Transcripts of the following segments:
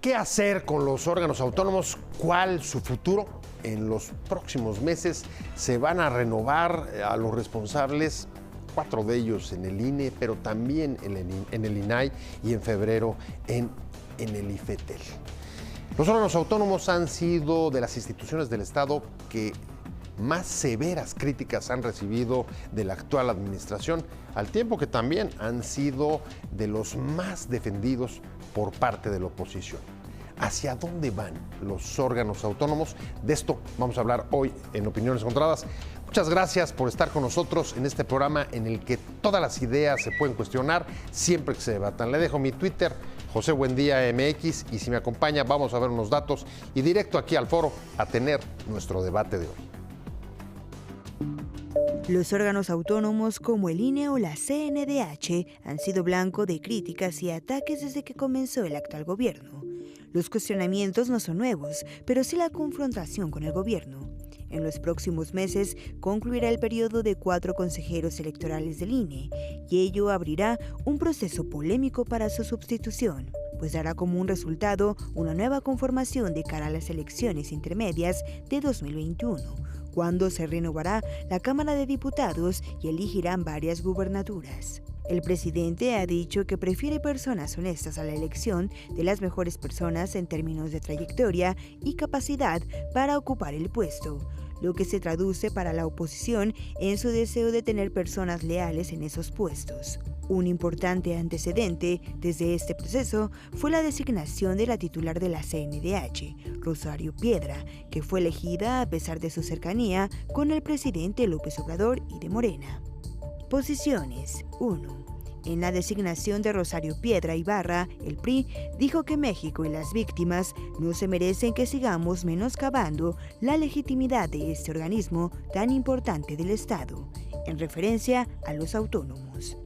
¿Qué hacer con los órganos autónomos? ¿Cuál su futuro? En los próximos meses se van a renovar a los responsables, 4 de ellos en el INE, pero también en el INAI y en febrero en el IFETEL. Los órganos autónomos han sido de las instituciones del Estado que más severas críticas han recibido de la actual administración, al tiempo que también han sido de los más defendidos por parte de la oposición. ¿Hacia dónde van los órganos autónomos? De esto vamos a hablar hoy en Opiniones Encontradas. Muchas gracias por estar con nosotros en este programa en el que todas las ideas se pueden cuestionar siempre que se debatan. Le dejo mi Twitter, José Buendía MX, y si me acompaña vamos a ver unos datos y directo aquí al foro a tener nuestro debate de hoy. Los órganos autónomos como el INE o la CNDH han sido blanco de críticas y ataques desde que comenzó el actual gobierno. Los cuestionamientos no son nuevos, pero sí la confrontación con el gobierno. En los próximos meses concluirá el periodo de 4 consejeros electorales del INE y ello abrirá un proceso polémico para su sustitución, pues dará como un resultado una nueva conformación de cara a las elecciones intermedias de 2021, cuando se renovará la Cámara de Diputados y elegirán varias gubernaturas. El presidente ha dicho que prefiere personas honestas a la elección de las mejores personas en términos de trayectoria y capacidad para ocupar el puesto, lo que se traduce para la oposición en su deseo de tener personas leales en esos puestos. Un importante antecedente desde este proceso fue la designación de la titular de la CNDH, Rosario Piedra, que fue elegida a pesar de su cercanía con el presidente López Obrador y de Morena. Posiciones. 1. En la designación de Rosario Piedra Ibarra, el PRI dijo que México y las víctimas no se merecen que sigamos menoscabando la legitimidad de este organismo tan importante del Estado, en referencia a los autónomos.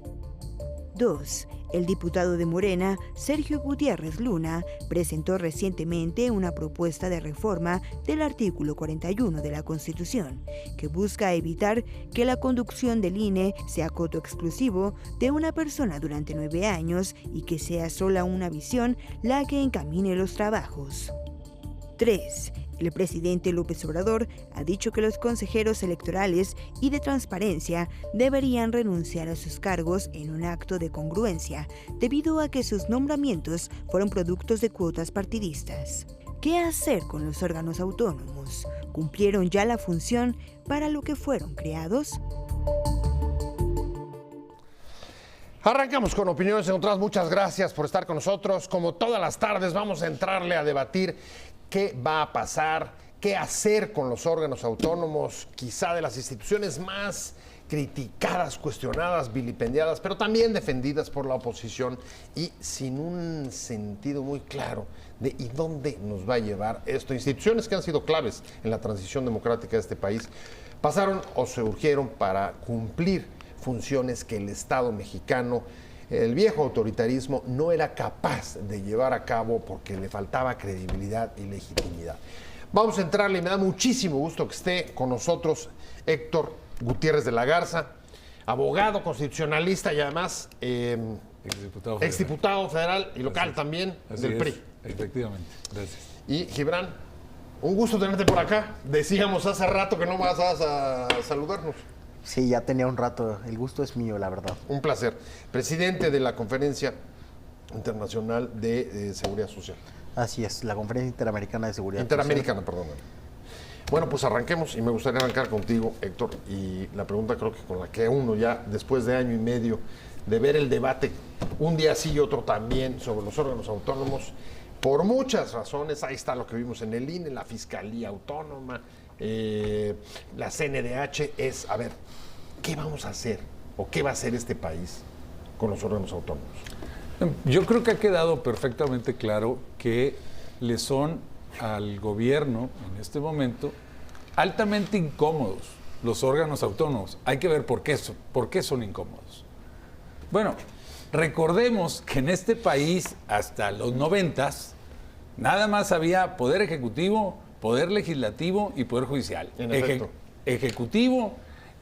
2. El diputado de Morena, Sergio Gutiérrez Luna, presentó recientemente una propuesta de reforma del artículo 41 de la Constitución, que busca evitar que la conducción del INE sea coto exclusivo de una persona durante 9 años y que sea sola una visión la que encamine los trabajos. 3. El presidente López Obrador ha dicho que los consejeros electorales y de transparencia deberían renunciar a sus cargos en un acto de congruencia, debido a que sus nombramientos fueron productos de cuotas partidistas. ¿Qué hacer con los órganos autónomos? ¿Cumplieron ya la función para lo que fueron creados? Arrancamos con Opiniones Encontradas. Muchas gracias por estar con nosotros. Como todas las tardes vamos a entrarle a debatir qué va a pasar, qué hacer con los órganos autónomos, quizá de las instituciones más criticadas, cuestionadas, vilipendiadas, pero también defendidas por la oposición y sin un sentido muy claro de ¿y dónde nos va a llevar esto? Instituciones que han sido claves en la transición democrática de este país pasaron o se urgieron para cumplir funciones que el Estado mexicano, el viejo autoritarismo, no era capaz de llevar a cabo porque le faltaba credibilidad y legitimidad. Vamos a entrarle, me da muchísimo gusto que esté con nosotros Héctor Gutiérrez de la Garza, abogado constitucionalista y además exdiputado federal y local también del PRI. Efectivamente, gracias. Y Gibran, un gusto tenerte por acá. Decíamos hace rato que no vas a saludarnos. Sí, ya tenía un rato. El gusto es mío, la verdad. Un placer. Presidente de la Conferencia Internacional de Seguridad Social. Así es, la Conferencia Interamericana de Seguridad Interamericana, Social. perdón. Bueno, pues arranquemos y me gustaría arrancar contigo, Héctor, y la pregunta creo que con la que uno ya, después de año y medio de ver el debate, un día sí y otro también, sobre los órganos autónomos, por muchas razones, ahí está lo que vimos en el INE, la Fiscalía Autónoma, la CNDH, es, a ver, ¿qué vamos a hacer o qué va a hacer este país con los órganos autónomos? Yo creo que ha quedado perfectamente claro que le son al gobierno en este momento altamente incómodos los órganos autónomos. Hay que ver por qué son incómodos. Bueno, recordemos que en este país hasta los 90s nada más había poder ejecutivo, poder legislativo y poder judicial. En efecto. Ejecutivo,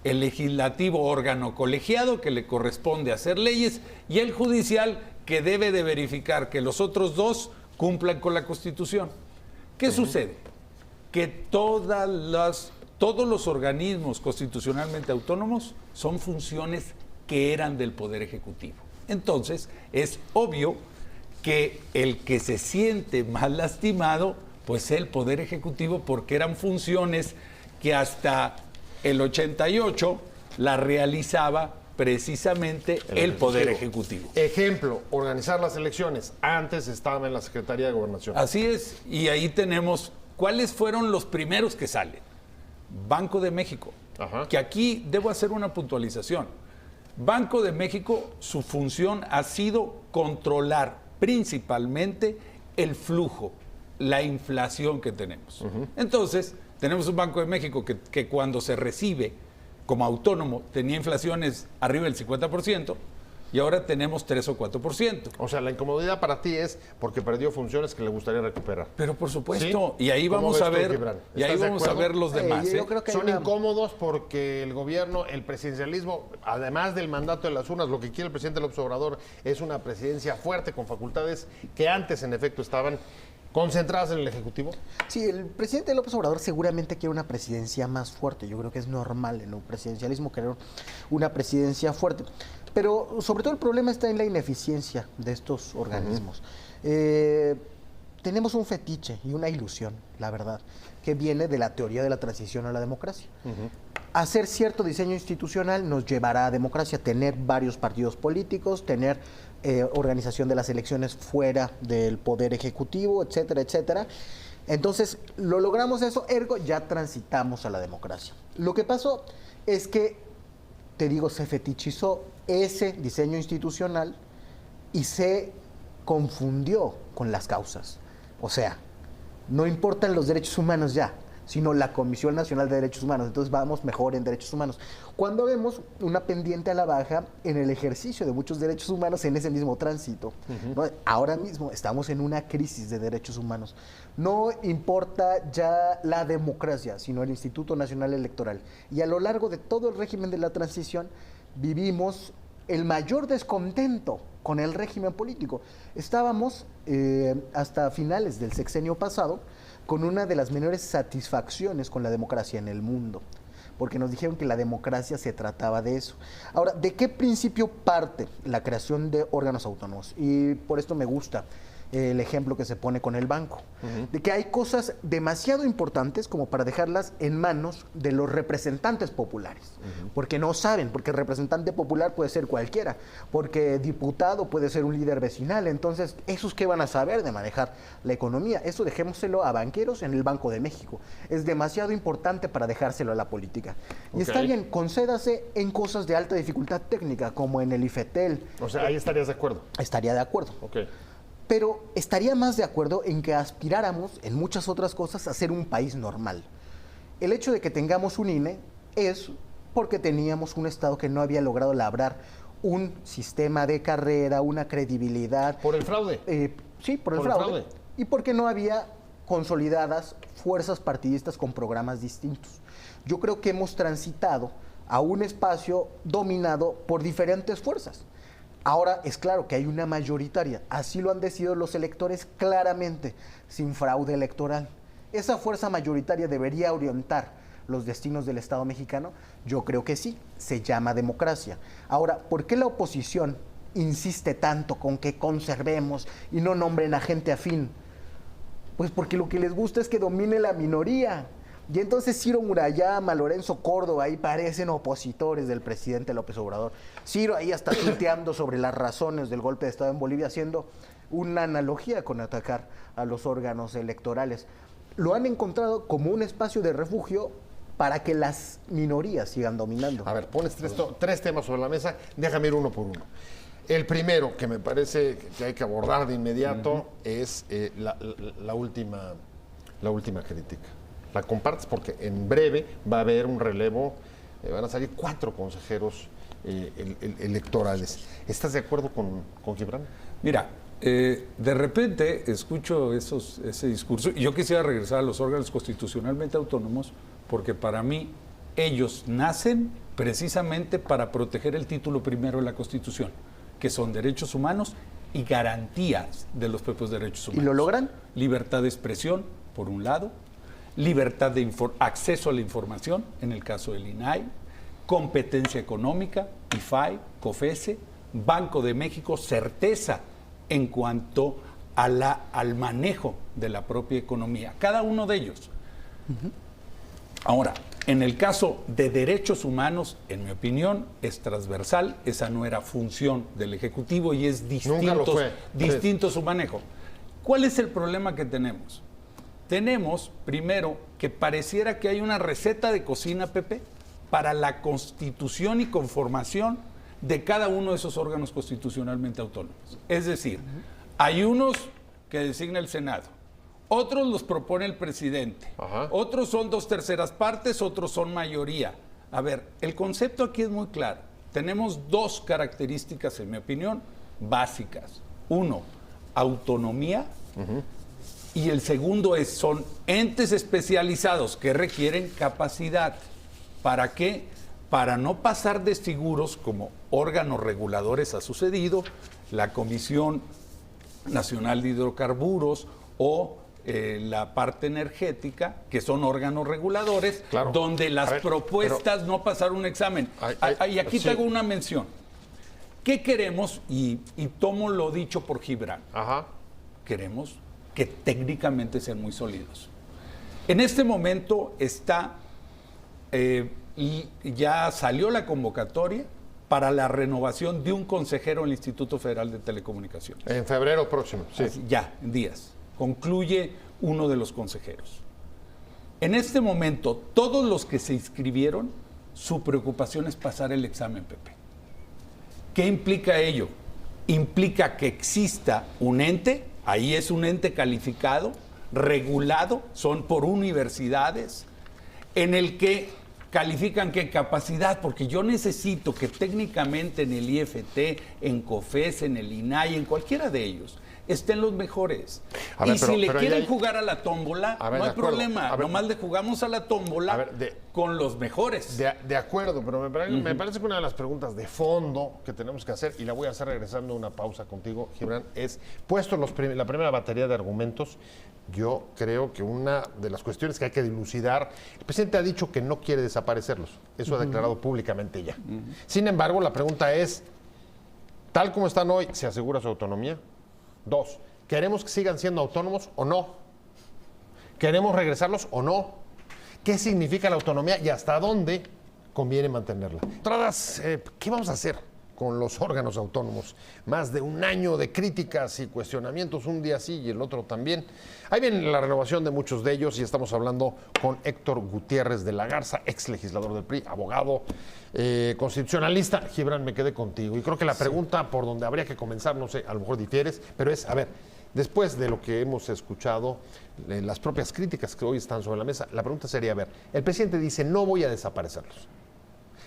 el legislativo órgano colegiado que le corresponde hacer leyes y el judicial que debe de verificar que los otros dos cumplan con la Constitución. ¿Qué sucede? Que todos los organismos constitucionalmente autónomos son funciones que eran del Poder Ejecutivo. Entonces, es obvio que el que se siente más lastimado, pues es el Poder Ejecutivo, porque eran funciones que hasta el 88 la realizaba precisamente el Poder Ejecutivo. Ejemplo, organizar las elecciones. Antes estaba en la Secretaría de Gobernación. Así es, y ahí tenemos cuáles fueron los primeros que salen. Banco de México, que aquí debo hacer una puntualización. Banco de México, su función ha sido controlar principalmente el flujo, la inflación que tenemos. Entonces, tenemos un Banco de México que cuando se recibe como autónomo tenía inflaciones arriba del 50% y ahora tenemos 3 o 4%. O sea, la incomodidad para ti es porque perdió funciones que le gustaría recuperar. Pero por supuesto, ¿Sí? y ahí vamos a ver, los de demás. Yo creo que son incómodos porque el gobierno, el presidencialismo, además del mandato de las urnas, lo que quiere el presidente López Obrador es una presidencia fuerte con facultades que antes en efecto estaban concentradas en el Ejecutivo. Sí, el presidente López Obrador seguramente quiere una presidencia más fuerte. Yo creo que es normal en un presidencialismo querer una presidencia fuerte. Pero sobre todo el problema está en la ineficiencia de estos organismos. Tenemos un fetiche y una ilusión, la verdad, que viene de la teoría de la transición a la democracia. Hacer cierto diseño institucional nos llevará a democracia, tener varios partidos políticos, tener organización de las elecciones fuera del poder ejecutivo, etcétera, etcétera. Entonces, lo logramos eso, ergo ya transitamos a la democracia. Lo que pasó es que, te digo, se fetichizó ese diseño institucional y se confundió con las causas. O sea, no importan los derechos humanos ya, sino la Comisión Nacional de Derechos Humanos. Entonces vamos mejor en derechos humanos. Cuando vemos una pendiente a la baja en el ejercicio de muchos derechos humanos en ese mismo tránsito, ¿no? Ahora mismo estamos en una crisis de derechos humanos. No importa ya la democracia, sino el Instituto Nacional Electoral. Y a lo largo de todo el régimen de la transición vivimos el mayor descontento con el régimen político. Estábamos hasta finales del sexenio pasado con una de las menores satisfacciones con la democracia en el mundo, porque nos dijeron que la democracia se trataba de eso. Ahora, ¿de qué principio parte la creación de órganos autónomos? Y por esto me gusta el ejemplo que se pone con el banco, de que hay cosas demasiado importantes como para dejarlas en manos de los representantes populares, porque no saben, porque representante popular puede ser cualquiera, porque diputado puede ser un líder vecinal. Entonces, ¿esos qué van a saber de manejar la economía? Eso dejémoselo a banqueros en el Banco de México. Es demasiado importante para dejárselo a la política. Y está bien, concédase en cosas de alta dificultad técnica, como en el IFETEL. O sea, ahí estarías de acuerdo. Estaría de acuerdo. Pero estaría más de acuerdo en que aspiráramos en muchas otras cosas a ser un país normal. El hecho de que tengamos un INE es porque teníamos un Estado que no había logrado labrar un sistema de carrera, una credibilidad. ¿Por el fraude? Sí, por el fraude. Y porque no había consolidadas fuerzas partidistas con programas distintos. Yo creo que hemos transitado a un espacio dominado por diferentes fuerzas. Ahora es claro que hay una mayoritaria, así lo han decidido los electores claramente, sin fraude electoral. ¿Esa fuerza mayoritaria debería orientar los destinos del Estado mexicano? Yo creo que sí, se llama democracia. Ahora, ¿por qué la oposición insiste tanto con que conservemos y no nombren a gente afín? Pues porque lo que les gusta es que domine la minoría. Y entonces Ciro Murayama, Lorenzo Córdoba, ahí parecen opositores del presidente López Obrador. Ciro ahí está tuiteando sobre las razones del golpe de Estado en Bolivia, haciendo una analogía con atacar a los órganos electorales. Lo han encontrado como un espacio de refugio para que las minorías sigan dominando. A ver, pones tres temas sobre la mesa, déjame ir uno por uno. El primero, que me parece que hay que abordar de inmediato, es la última crítica. La compartes porque en breve va a haber un relevo, van a salir 4 consejeros electorales. ¿Estás de acuerdo con Gibran? Mira, de repente escucho ese discurso y yo quisiera regresar a los órganos constitucionalmente autónomos porque para mí ellos nacen precisamente para proteger el título primero de la Constitución, que son derechos humanos y garantías de los propios derechos humanos. ¿Y lo logran? Libertad de expresión, por un lado, libertad de acceso a la información, en el caso del INAI, competencia económica, IFAI, COFESE, Banco de México, certeza en cuanto a al manejo de la propia economía, cada uno de ellos. Ahora, en el caso de derechos humanos, en mi opinión, es transversal, esa no era función del Ejecutivo y es distinto su manejo. ¿Cuál es el problema que tenemos? Tenemos, primero, que pareciera que hay una receta de cocina, Pepe, para la constitución y conformación de cada uno de esos órganos constitucionalmente autónomos. Es decir, hay unos que designa el Senado, otros los propone el presidente, otros son 2/3 partes, otros son mayoría. A ver, el concepto aquí es muy claro. Tenemos dos características, en mi opinión, básicas. Uno, autonomía, y el segundo son entes especializados que requieren capacidad. ¿Para qué? Para no pasar desfiguros como órganos reguladores ha sucedido, la Comisión Nacional de Hidrocarburos o la parte energética, que son órganos reguladores, donde las propuestas no pasaron un examen. Y aquí te hago una mención. ¿Qué queremos? Y tomo lo dicho por Gibran. Queremos que técnicamente sean muy sólidos. En este momento y ya salió la convocatoria para la renovación de un consejero en el Instituto Federal de Telecomunicaciones. En febrero próximo, sí. Ya, en días. Concluye uno de los consejeros. En este momento, todos los que se inscribieron, su preocupación es pasar el examen, Pepe. ¿Qué implica ello? Implica que exista un ente, ahí es un ente calificado, regulado, son por universidades, en el que califican qué capacidad, porque yo necesito que técnicamente en el IFT, en COFES, en el INAI, en cualquiera de ellos, estén los mejores. Y si le quieren jugar a la tómbola, no hay problema. Nomás le jugamos a la tómbola con los mejores. De acuerdo, pero me parece que una de las preguntas de fondo que tenemos que hacer, y la voy a hacer regresando a una pausa contigo, Gibran, es, puesto la primera batería de argumentos, yo creo que una de las cuestiones que hay que dilucidar, el presidente ha dicho que no quiere desaparecerlos. Eso ha declarado públicamente ya. Sin embargo, la pregunta es, tal como están hoy, ¿se asegura su autonomía? 2, ¿queremos que sigan siendo autónomos o no? ¿Queremos regresarlos o no? ¿Qué significa la autonomía y hasta dónde conviene mantenerla? Entradas, ¿qué vamos a hacer con los órganos autónomos? Más de un año de críticas y cuestionamientos, un día sí y el otro también. Ahí viene la renovación de muchos de ellos y estamos hablando con Héctor Gutiérrez de la Garza, ex legislador del PRI, abogado, constitucionalista. Gibran, me quedé contigo y creo que la pregunta por donde habría que comenzar, no sé, a lo mejor difieres, pero es, a ver, después de lo que hemos escuchado, las propias críticas que hoy están sobre la mesa, la pregunta sería, a ver, el presidente dice, no voy a desaparecerlos.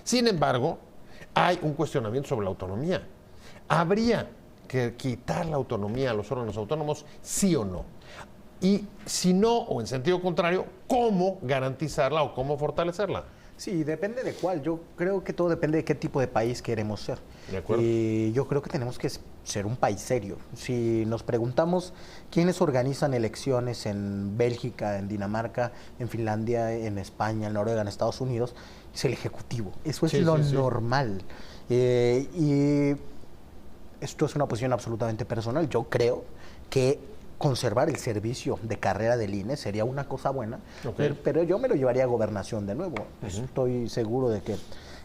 Sin embargo, hay un cuestionamiento sobre la autonomía. ¿Habría que quitar la autonomía a los órganos autónomos, sí o no? Y si no, o en sentido contrario, ¿cómo garantizarla o cómo fortalecerla? Sí, depende de cuál. Yo creo que todo depende de qué tipo de país queremos ser. De acuerdo. Y yo creo que tenemos que ser un país serio. Si nos preguntamos quiénes organizan elecciones en Bélgica, en Dinamarca, en Finlandia, en España, en Noruega, en Estados Unidos, es el Ejecutivo. Eso es lo normal. Y esto es una posición absolutamente personal. Yo creo que conservar el servicio de carrera del INE sería una cosa buena, pero yo me lo llevaría a gobernación de nuevo. Estoy seguro de que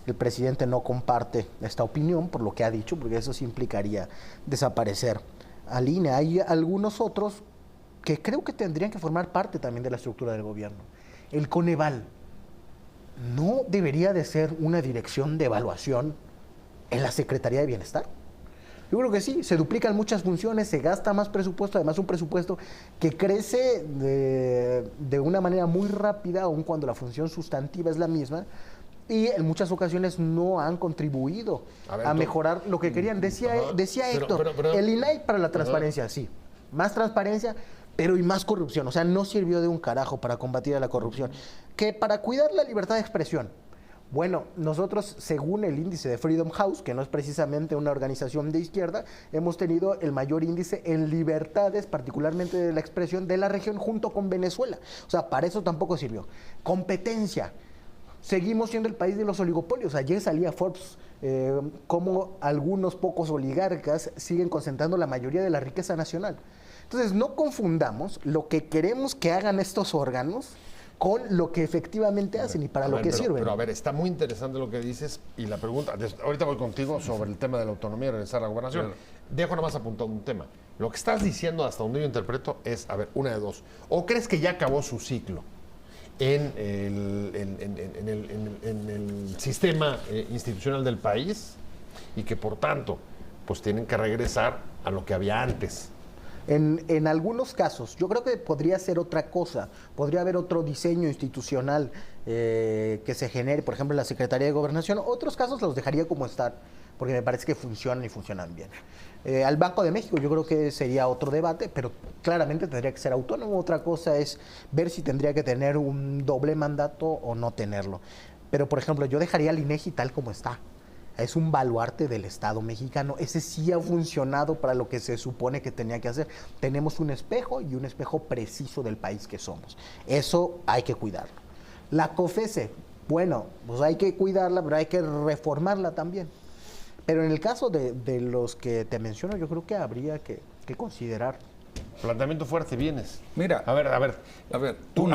el presidente no comparte esta opinión por lo que ha dicho, porque eso sí implicaría desaparecer al INE. Hay algunos otros que creo que tendrían que formar parte también de la estructura del gobierno. El Coneval no debería de ser una dirección de evaluación en la Secretaría de Bienestar. Yo creo que sí, se duplican muchas funciones, se gasta más presupuesto, además un presupuesto que crece de una manera muy rápida, aun cuando la función sustantiva es la misma, y en muchas ocasiones no han contribuido a mejorar lo que querían. Decía Héctor, el INAI para la transparencia, sí, más transparencia, pero y más corrupción, o sea, no sirvió de un carajo para combatir a la corrupción. Que para cuidar la libertad de expresión, Bueno, nosotros, según el índice de Freedom House, que no es precisamente una organización de izquierda, hemos tenido el mayor índice en libertades, particularmente de la expresión de la región, junto con Venezuela. O sea, para eso tampoco sirvió. Competencia. Seguimos siendo el país de los oligopolios. Ayer salía Forbes cómo algunos pocos oligarcas siguen concentrando la mayoría de la riqueza nacional. Entonces, no confundamos lo que queremos que hagan estos órganos con lo que efectivamente hacen y para lo que sirven. Pero a ver, está muy interesante lo que dices y la pregunta, ahorita voy contigo sobre el tema de la autonomía y regresar a la gobernación. Claro. Dejo nada más apuntado un tema. Lo que estás diciendo, hasta donde yo interpreto, es, a ver, una de dos. ¿O crees que ya acabó su ciclo en el sistema institucional del país y que por tanto, pues tienen que regresar a lo que había antes? En algunos casos, yo creo que podría ser otra cosa, podría haber otro diseño institucional que se genere, por ejemplo, en la Secretaría de Gobernación. Otros casos los dejaría como están, porque me parece que funcionan y funcionan bien. Al Banco de México yo creo que sería otro debate, pero claramente tendría que ser autónomo. Otra cosa es ver si tendría que tener un doble mandato o no tenerlo. Pero, por ejemplo, yo dejaría al INEGI tal como está. Es un baluarte del Estado mexicano. Ese sí ha funcionado para lo que se supone que tenía que hacer. Tenemos un espejo y un espejo preciso del país que somos. Eso hay que cuidarlo. La COFESE, bueno, pues hay que cuidarla, pero hay que reformarla también. Pero en el caso de los que te menciono, yo creo que habría que considerar. Planteamiento fuerte, vienes. Mira, a ver, tú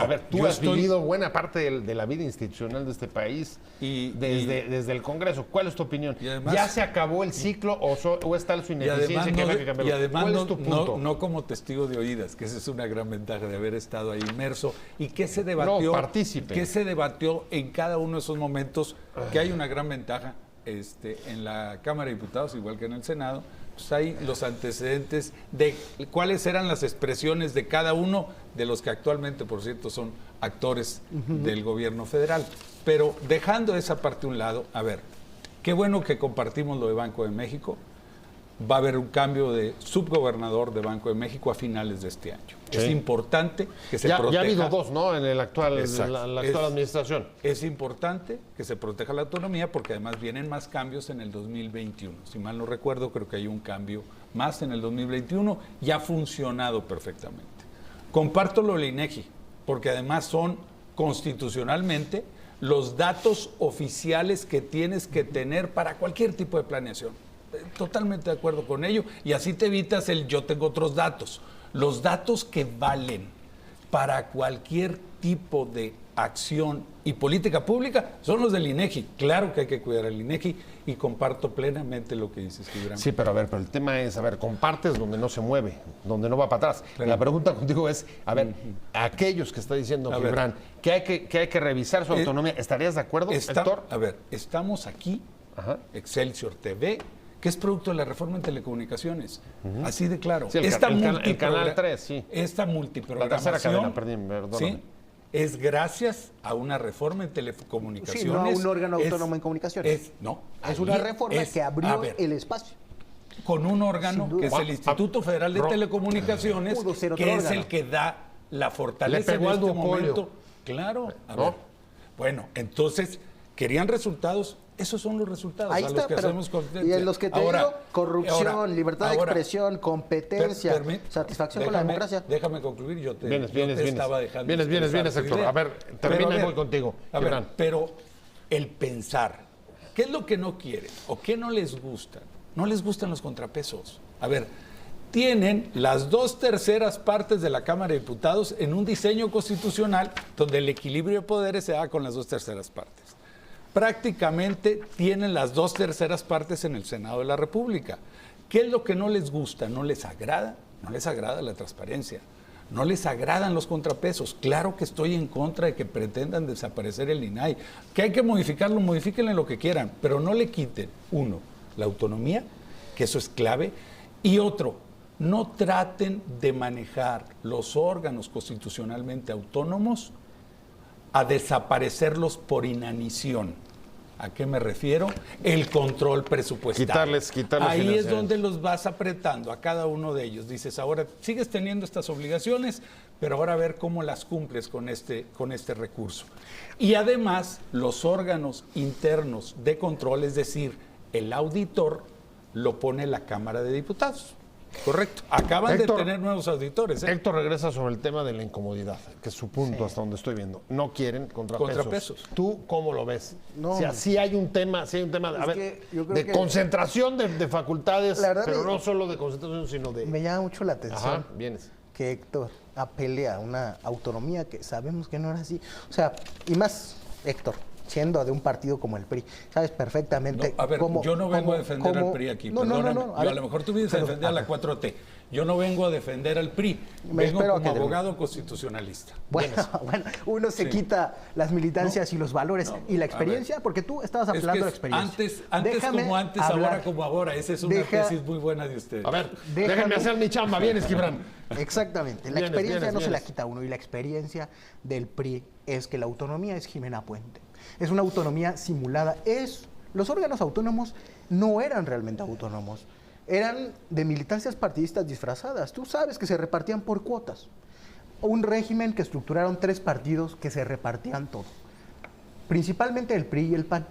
has vivido buena parte de la vida institucional de este país desde el Congreso. ¿Cuál es tu opinión? Además, ¿ya se acabó el ciclo o es tal su ineficiencia que hay que cambiarlo? Y además ¿cuál es tu punto? No como testigo de oídas, que esa es una gran ventaja de haber estado ahí inmerso y que se debatió, en cada uno de esos momentos, que hay una gran ventaja en la Cámara de Diputados, igual que en el Senado. Pues hay los antecedentes de cuáles eran las expresiones de cada uno de los que actualmente, por cierto, son actores del gobierno federal. Pero dejando esa parte a un lado, a ver, qué bueno que compartimos lo de Banco de México. Va a haber un cambio de subgobernador de Banco de México a finales de este año. Sí. Es importante que se proteja. Ya ha habido dos, ¿no? En la actual administración. Es importante que se proteja la autonomía porque además vienen más cambios en el 2021. Si mal no recuerdo, creo que hay un cambio más en el 2021 y ha funcionado perfectamente. Comparto lo del INEGI porque además son constitucionalmente los datos oficiales que tienes que tener para cualquier tipo de planeación. Totalmente de acuerdo con ello y así te evitas yo tengo otros datos. Los datos que valen para cualquier tipo de acción y política pública son los del INEGI. Claro que hay que cuidar al INEGI y comparto plenamente lo que dices, Gibran. Sí, pero el tema es, compartes donde no se mueve, donde no va para atrás. Claro. La pregunta contigo es, aquellos que está diciendo Gibran, que hay que revisar su autonomía, ¿estarías de acuerdo, Héctor? Estamos aquí, Excelsior TV, que es producto de la reforma en telecomunicaciones. Así de claro. Sí, el Canal 3, sí. Esta multiprogramación, la tercera cadena, perdóname. ¿Sí? Es gracias a una reforma en telecomunicaciones. Sí, no a un órgano autónomo en comunicaciones. Es una reforma que abrió el espacio. Con un órgano que es el Instituto Federal de Telecomunicaciones, que es el que da la fortaleza en este momento. Claro. Bueno, entonces, ¿querían resultados? Esos son los resultados. Ahí está, y en los que te digo, corrupción, libertad de expresión, competencia, satisfacción con la democracia. Déjame concluir, yo te estaba dejando. Vienes, Héctor. A ver, termina y voy contigo. Pero el pensar, ¿qué es lo que no quieren o qué no les gusta? No les gustan los contrapesos. A ver, tienen las 2/3 partes de la Cámara de Diputados en un diseño constitucional donde el equilibrio de poderes se da con las 2/3 partes. Prácticamente tienen las 2/3 partes en el Senado de la República. ¿Qué es lo que no les gusta? ¿No les agrada? No les agrada la transparencia. No les agradan los contrapesos. Claro que estoy en contra de que pretendan desaparecer el INAI. Que hay que modificarlo, modifíquenle lo que quieran, pero no le quiten, uno, la autonomía, que eso es clave, y otro, no traten de manejar los órganos constitucionalmente autónomos a desaparecerlos por inanición. ¿A qué me refiero? El control presupuestario. Quitarles Ahí es financiamiento. donde los vas apretando a cada uno de ellos. Dices, ahora sigues teniendo estas obligaciones, pero ahora a ver cómo las cumples con este recurso. Y además, los órganos internos de control, es decir, el auditor, lo pone la Cámara de Diputados. Correcto. Acaban Héctor, de tener nuevos auditores. Héctor regresa sobre el tema de la incomodidad, que es su punto hasta donde estoy viendo. No quieren contrapesos. Contrapesos. ¿Tú cómo lo ves? No, o sea, sí hay un tema, a ver, que yo creo de que- concentración de facultades, La verdad pero es- no solo de concentración, sino de... Me llama mucho la atención Ajá, vienes. que Héctor apele a una autonomía que sabemos que no era así. O sea, y más Héctor, siendo de un partido como el PRI, sabes perfectamente No, a ver, cómo... yo no vengo a defender cómo- al PRI aquí, No, perdóname. a Yo, ver, a lo mejor tú vienes a pero- defender a la 4T. Yo no vengo a defender al PRI, Me vengo espero a como que- abogado constitucionalista. Bueno, uno se Sí. quita las militancias y los valores y la experiencia, porque tú estabas Es que hablando de es experiencia. antes Déjame como antes, hablar. ahora como ahora. Esa es una Deja- tesis muy buena de ustedes. A ver, Déjame- déjenme hacer mi chamba. Vienes, Gibran. Exactamente. La Vienes, experiencia vienes, no se la vienes. quita a uno y la experiencia del PRI es que la autonomía es Jimena Puente. Es una autonomía simulada. Los órganos autónomos no eran realmente autónomos. Eran de militancias partidistas disfrazadas. Tú sabes que se repartían por cuotas. Un régimen que estructuraron 3 partidos que se repartían todo. Principalmente el PRI y el PAN.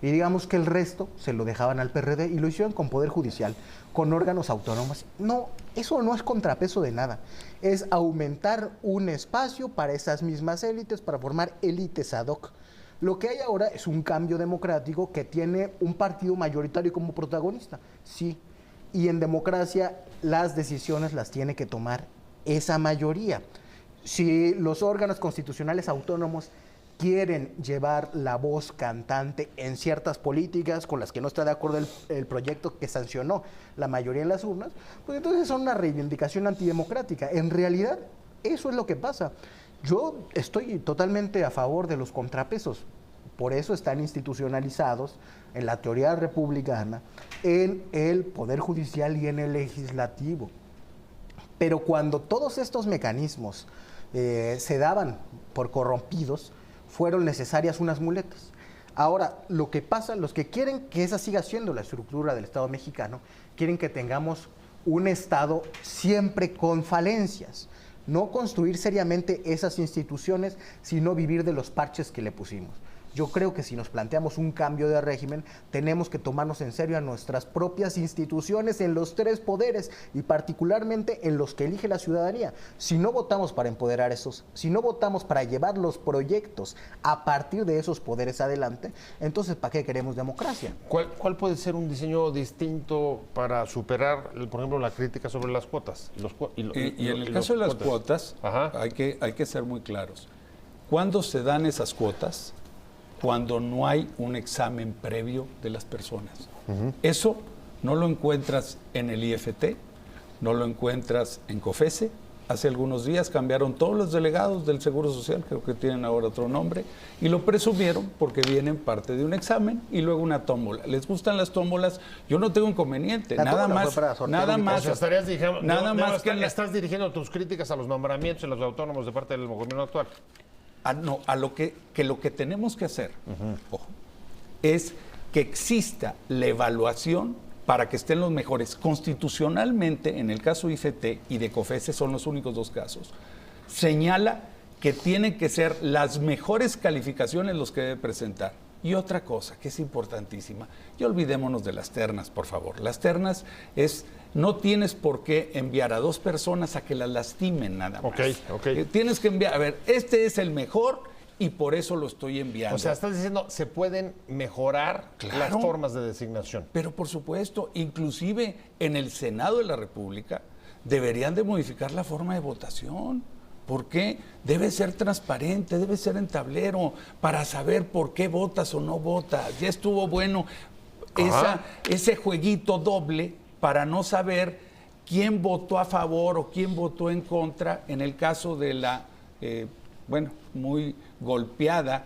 Y digamos que el resto se lo dejaban al PRD y lo hicieron con poder judicial, con órganos autónomos. No, eso no es contrapeso de nada. Es aumentar un espacio para esas mismas élites, para formar élites ad hoc. Lo que hay ahora es un cambio democrático que tiene un partido mayoritario como protagonista. Sí. Y en democracia las decisiones las tiene que tomar esa mayoría. Si los órganos constitucionales autónomos quieren llevar la voz cantante en ciertas políticas con las que no está de acuerdo el proyecto que sancionó la mayoría en las urnas, pues entonces son una reivindicación antidemocrática. En realidad, eso es lo que pasa. Yo estoy totalmente a favor de los contrapesos. Por eso están institucionalizados en la teoría republicana, en el Poder Judicial y en el Legislativo. Pero cuando todos estos mecanismos se daban por corrompidos, fueron necesarias unas muletas. Ahora, lo que pasa, los que quieren que esa siga siendo la estructura del Estado mexicano, quieren que tengamos un Estado siempre con falencias. No construir seriamente esas instituciones, sino vivir de los parches que le pusimos. Yo creo que si nos planteamos un cambio de régimen, tenemos que tomarnos en serio a nuestras propias instituciones en los 3 poderes y particularmente en los que elige la ciudadanía. Si no votamos para empoderar esos, si no votamos para llevar los proyectos a partir de esos poderes adelante, entonces ¿para qué queremos democracia? ¿Cuál puede ser un diseño distinto para superar, por ejemplo, la crítica sobre las cuotas? Y en el caso de las cuotas, Ajá. hay que ser muy claros. ¿Cuándo se dan esas cuotas? Cuando no hay un examen previo de las personas. Eso no lo encuentras en el IFT, no lo encuentras en COFESE. Hace algunos días cambiaron todos los delegados del Seguro Social, creo que tienen ahora otro nombre, y lo presumieron porque vienen parte de un examen y luego una tómbola. ¿Les gustan las tómbolas? Yo no tengo inconveniente, La nada tómbola más, fue para sortear nada un- más, O sea, estarías diciendo, nada más que estás dirigiendo tus críticas a los nombramientos en los autónomos de parte del gobierno actual. a lo que lo que tenemos que hacer, ojo, es que exista la evaluación para que estén los mejores. Constitucionalmente, en el caso IFT y de COFESE son los únicos 2 casos, señala que tienen que ser las mejores calificaciones los que debe presentar. Y otra cosa que es importantísima, y olvidémonos de las ternas, por favor. Las ternas no tienes por qué enviar a 2 personas a que las lastimen nada más. Ok. Tienes que enviar, a ver, este es el mejor y por eso lo estoy enviando. O sea, estás diciendo, se pueden mejorar Claro. las formas de designación. Pero por supuesto, inclusive en el Senado de la República deberían de modificar la forma de votación. ¿Por qué? Debe ser transparente, debe ser en tablero, para saber por qué votas o no votas. Ya estuvo bueno ese jueguito doble para no saber quién votó a favor o quién votó en contra en el caso de la, muy golpeada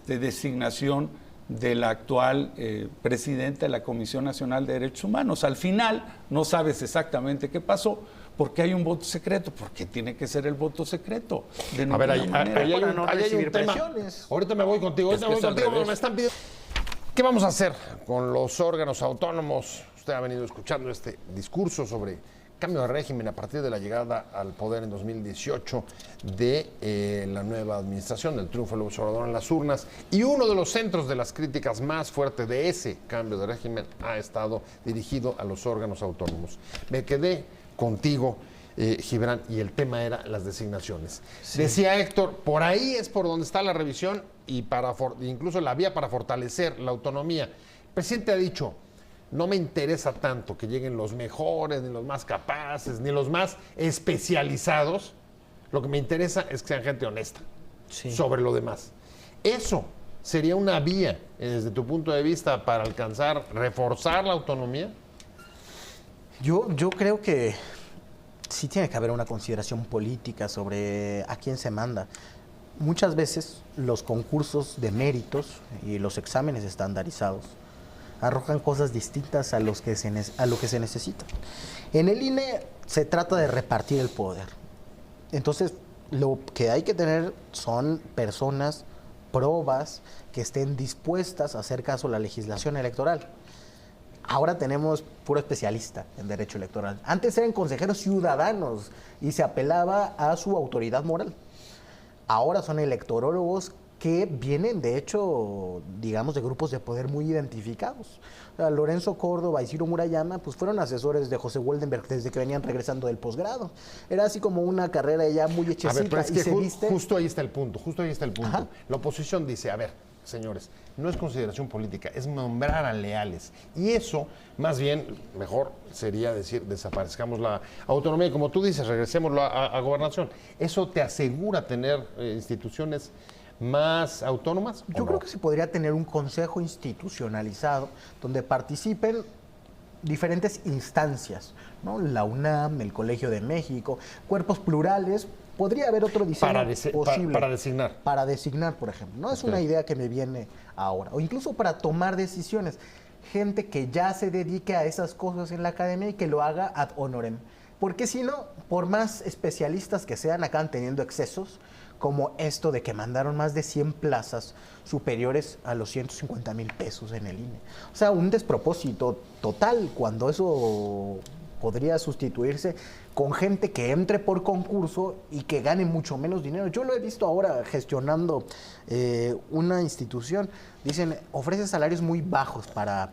designación de la actual presidenta de la Comisión Nacional de Derechos Humanos. Al final no sabes exactamente qué pasó, porque hay un voto secreto. ¿Por qué tiene que ser el voto secreto? De A ver, ninguna manera. ahí hay Para un, no ahí hay un recibir tema. presiones. Ahorita me voy contigo, Es que es al pero revés. me están pidiendo... ¿Qué vamos a hacer con los órganos autónomos? Usted ha venido escuchando este discurso sobre cambio de régimen a partir de la llegada al poder en 2018 de la nueva administración, del triunfo del observador en las urnas. Y uno de los centros de las críticas más fuertes de ese cambio de régimen ha estado dirigido a los órganos autónomos. Me quedé contigo, Gibran, y el tema era las designaciones. Sí. Decía Héctor, por ahí es por donde está la revisión y incluso la vía para fortalecer la autonomía. El presidente ha dicho, no me interesa tanto que lleguen los mejores, ni los más capaces, ni los más especializados. Lo que me interesa es que sean gente honesta sobre lo demás. Eso sería una vía, desde tu punto de vista, para alcanzar, reforzar la autonomía. Yo creo que sí tiene que haber una consideración política sobre a quién se manda. Muchas veces los concursos de méritos y los exámenes estandarizados arrojan cosas distintas a lo que se necesita. En el INE se trata de repartir el poder. Entonces, lo que hay que tener son personas probas que estén dispuestas a hacer caso a la legislación electoral. Ahora tenemos puro especialista en derecho electoral. Antes eran consejeros ciudadanos y se apelaba a su autoridad moral. Ahora son electorólogos que vienen, de hecho, digamos, de grupos de poder muy identificados. O sea, Lorenzo Córdoba y Ciro Murayama pues fueron asesores de José Waldenberg desde que venían regresando del posgrado. Era así como una carrera ya muy hechecita. A ver, pero es que viste... justo ahí está el punto, Ajá. La oposición dice, a ver, señores, no es consideración política, es nombrar a leales. Y eso, más bien, mejor sería decir, desaparezcamos la autonomía. Y como tú dices, regresemos a gobernación. ¿Eso te asegura tener instituciones más autónomas? Yo creo que se podría tener un consejo institucionalizado donde participen diferentes instancias, ¿no? La UNAM, el Colegio de México, cuerpos plurales. Podría haber otro diseño posible. Para designar. Para designar, por ejemplo. No es una idea que me viene ahora. O incluso para tomar decisiones. Gente que ya se dedique a esas cosas en la academia y que lo haga ad honorem. Porque si no, por más especialistas que sean, acaban teniendo excesos, como esto de que mandaron más de 100 plazas superiores a los 150,000 pesos en el INE. O sea, un despropósito total cuando eso podría sustituirse con gente que entre por concurso y que gane mucho menos dinero. Yo lo he visto ahora gestionando una institución. Dicen, ofrece salarios muy bajos para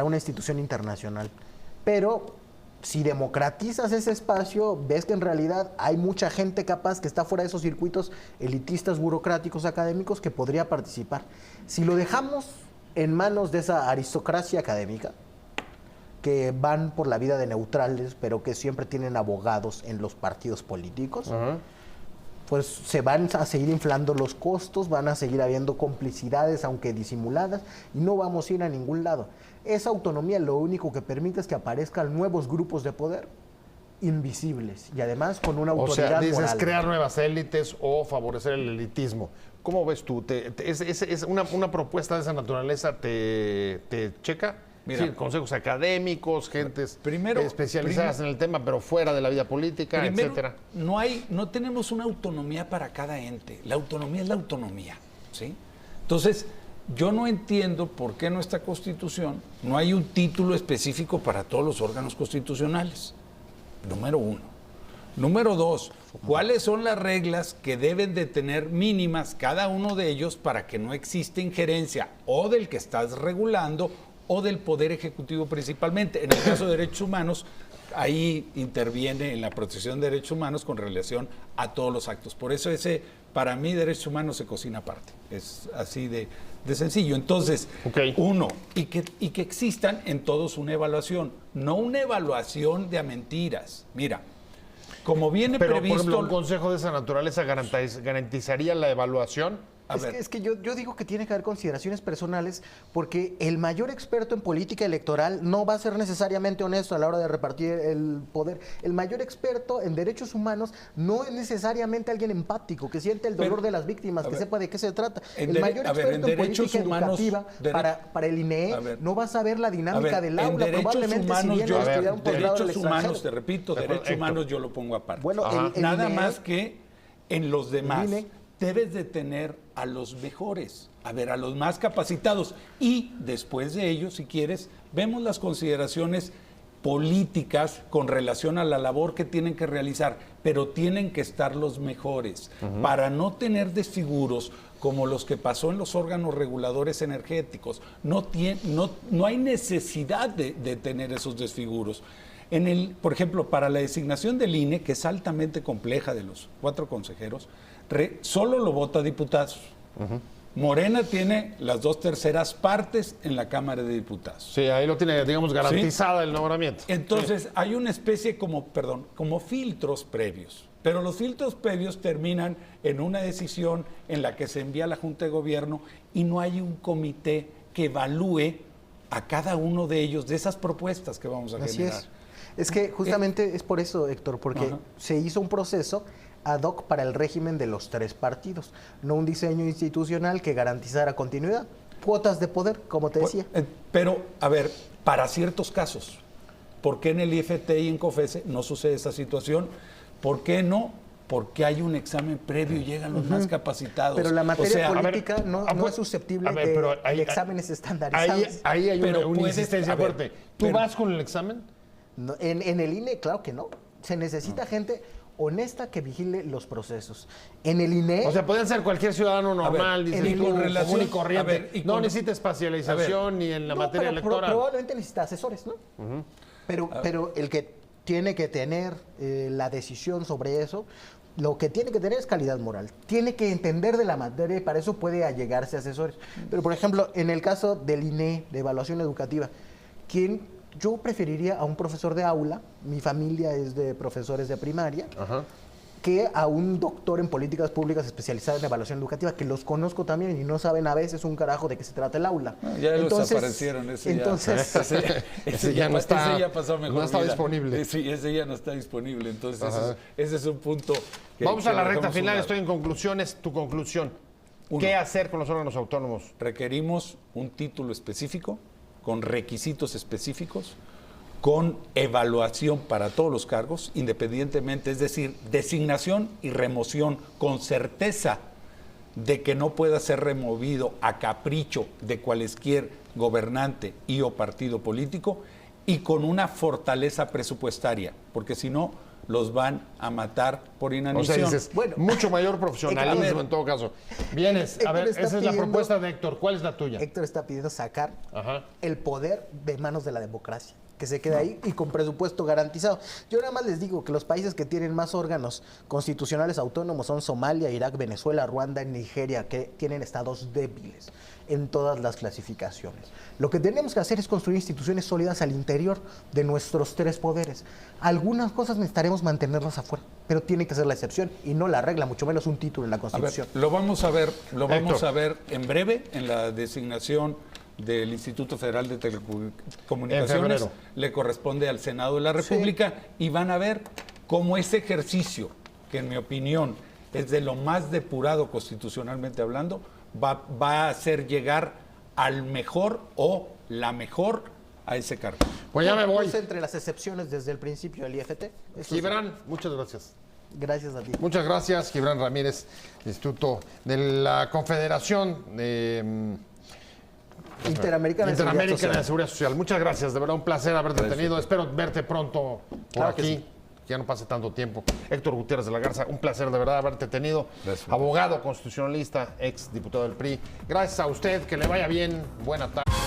una institución internacional, pero si democratizas ese espacio, ves que en realidad hay mucha gente capaz que está fuera de esos circuitos elitistas, burocráticos, académicos, que podría participar. Si lo dejamos en manos de esa aristocracia académica, que van por la vida de neutrales, pero que siempre tienen abogados en los partidos políticos, pues se van a seguir inflando los costos, van a seguir habiendo complicidades, aunque disimuladas, y no vamos a ir a ningún lado. Esa autonomía lo único que permite es que aparezcan nuevos grupos de poder invisibles y además con una autoridad moral. O sea, dices crear nuevas élites o favorecer el elitismo. ¿Cómo ves tú? ¿Es una propuesta de esa naturaleza te checa? Mira, sí, consejos académicos, gentes especializadas en el tema, pero fuera de la vida política, etcétera. No tenemos una autonomía para cada ente. La autonomía es la autonomía, ¿sí? Entonces, yo no entiendo por qué en nuestra Constitución no hay un título específico para todos los órganos constitucionales. Número uno. Número dos, ¿cuáles son las reglas que deben de tener mínimas cada uno de ellos para que no exista injerencia o del que estás regulando o del Poder Ejecutivo principalmente? En el caso de derechos humanos, ahí interviene en la protección de derechos humanos con relación a todos los actos. Por eso para mí, derechos humanos se cocina aparte. Es así de sencillo. Entonces, uno, y que existan en todos una evaluación, no una evaluación de a mentiras. Mira, como viene previsto... Pero, por ejemplo, ¿un consejo de esa naturaleza garantizaría la evaluación? Es que yo digo que tiene que haber consideraciones personales porque el mayor experto en política electoral no va a ser necesariamente honesto a la hora de repartir el poder. El mayor experto en derechos humanos no es necesariamente alguien empático, que siente el dolor de las víctimas, que sepa de qué se trata. El mayor experto en política educativa para el INEE no va a saber la dinámica del aula. Probablemente si viene a estudiar un posgrado del extranjero. Te repito, derechos humanos yo lo pongo aparte. Bueno, nada más que en los demás debes de tener a los mejores. a ver a los más capacitados y después de ello, si quieres, vemos las consideraciones políticas con relación a la labor que tienen que realizar, pero tienen que estar los mejores para no tener desfiguros como los que pasó en los órganos reguladores energéticos. No hay necesidad de tener esos desfiguros. Por ejemplo, para la designación del INE, que es altamente compleja de los 4 consejeros, solo lo vota diputados. Morena tiene las 2/3 partes en la Cámara de Diputados. Sí, ahí lo tiene, digamos, garantizada el nombramiento. Entonces, hay una especie como filtros previos. Pero los filtros previos terminan en una decisión en la que se envía a la Junta de Gobierno y no hay un comité que evalúe a cada uno de ellos de esas propuestas que vamos a generar. Así es que justamente es por eso, Héctor, porque se hizo un proceso ad hoc para el régimen de los 3 partidos, no un diseño institucional que garantizara continuidad. Cuotas de poder, como te decía. Pero, a ver, para ciertos casos, ¿por qué en el IFT y en COFESE no sucede esa situación? ¿Por qué no? Porque hay un examen previo y llegan los más capacitados. Pero la materia política no es susceptible de exámenes estandarizados. Ahí hay una insistencia ver, fuerte. ¿Tú vas con el examen? No, en el INE, claro que no. Se necesita gente honesta que vigile los procesos. En el INE... O sea, pueden ser cualquier ciudadano normal, dices tú, común y corriente. No necesita especialización ni en la materia electoral. Probablemente necesita asesores, ¿no? Pero el que tiene que tener la decisión sobre eso, lo que tiene que tener es calidad moral. Tiene que entender de la materia y para eso puede allegarse a asesores. Pero, por ejemplo, en el caso del INE, de evaluación educativa, yo preferiría a un profesor de aula, mi familia es de profesores de primaria, que a un doctor en políticas públicas especializado en evaluación educativa, que los conozco también y no saben a veces un carajo de qué se trata el aula. Ya los aparecieron, ese ya no está, ese ya pasó mejor. No está disponible. Sí, ese ya no está disponible. Entonces, ese es un punto. Vamos a la recta final, estoy en conclusiones. Tu conclusión. ¿Qué hacer con los órganos autónomos? Requerimos un título específico, con requisitos específicos, con evaluación para todos los cargos, independientemente, es decir, designación y remoción con certeza de que no pueda ser removido a capricho de cualquier gobernante y o partido político, y con una fortaleza presupuestaria, porque si no, los van a matar por inanición. O sea, dices, mucho mayor profesionalismo en todo caso. Vienes, a ver, esa es la propuesta de Héctor. ¿Cuál es la tuya? Héctor está pidiendo sacar el poder de manos de la democracia, que se quede ahí y con presupuesto garantizado. Yo nada más les digo que los países que tienen más órganos constitucionales autónomos son Somalia, Irak, Venezuela, Ruanda y Nigeria, que tienen estados débiles en todas las clasificaciones. Lo que tenemos que hacer es construir instituciones sólidas al interior de nuestros 3 poderes. Algunas cosas necesitaremos mantenerlas afuera, pero tiene que ser la excepción y no la regla, mucho menos un título en la Constitución. A ver, lo vamos a ver en breve en la designación del Instituto Federal de Telecomunicaciones. Le corresponde al Senado de la República y van a ver cómo ese ejercicio, que en mi opinión es de lo más depurado constitucionalmente hablando, va a hacer llegar al mejor o la mejor a ese cargo. Pues ya me voy. Entre las excepciones desde el principio del IFT. Gibran, muchas gracias. Gracias a ti. Muchas gracias, Gibran Ramírez, Instituto de la Confederación Interamericana de Seguridad Social. Muchas gracias, de verdad, un placer haberte tenido. Espero verte pronto por aquí. Que ya no pase tanto tiempo. Héctor Gutiérrez de la Garza, un placer de verdad haberte tenido. Gracias. Abogado, constitucionalista, ex diputado del PRI. Gracias a usted, que le vaya bien. Buena tarde.